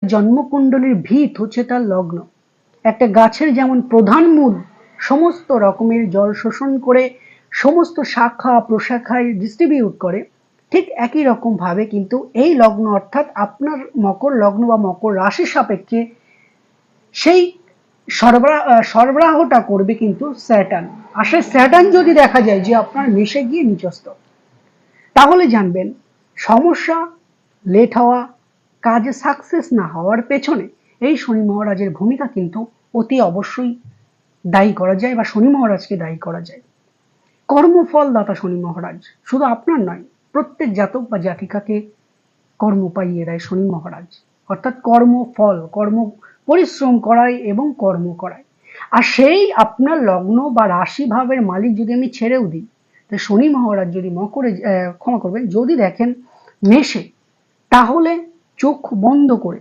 জন্মকুণ্ডলীর ভিত হচ্ছে তার লগ্ন। একটা গাছের যেমন প্রধান মূল সমস্ত রকমের জল শোষণ করে সমস্ত শাখা প্রশাখায় ডিস্ট্রিবিউট করে, ঠিক একই রকম ভাবে কিন্তু এই লগ্ন অর্থাৎ আপনার মকর লগ্ন বা মকর রাশি সাপেক্ষে সেই সরবরাহটা করবে কিন্তু স্যাটার্ন। আর সেই স্যাটার্ন যদি দেখা যায় যে আপনার মেষে গিয়ে নিচস্থ, তাহলে জানবেন সমস্যা, লেট হওয়া, কাজে সাকসেস না হওয়ার পেছনে এই শনি মহারাজের ভূমিকা কিন্তু অতি অবশ্যই দায়ী করা যায় বা শনি মহারাজকে দায়ী করা যায়। কর্মফল দাতা শনি মহারাজ শুধু আপনার নয়, প্রত্যেক জাতক বা জাতিকাকে কর্ম পাইয়ে দেয় শনি মহারাজ। অর্থাৎ কর্মফল, কর্ম পরিশ্রম করায় এবং কর্ম করায়। আর সেই আপনার লগ্ন বা রাশি ভাবের মালিক যদি আমি ছেড়েও দিই, তো শনি মহারাজ যদি মকরে ক্ষমা করবেন, যদি দেখেন মেষে, তাহলে চোখ বন্ধ করে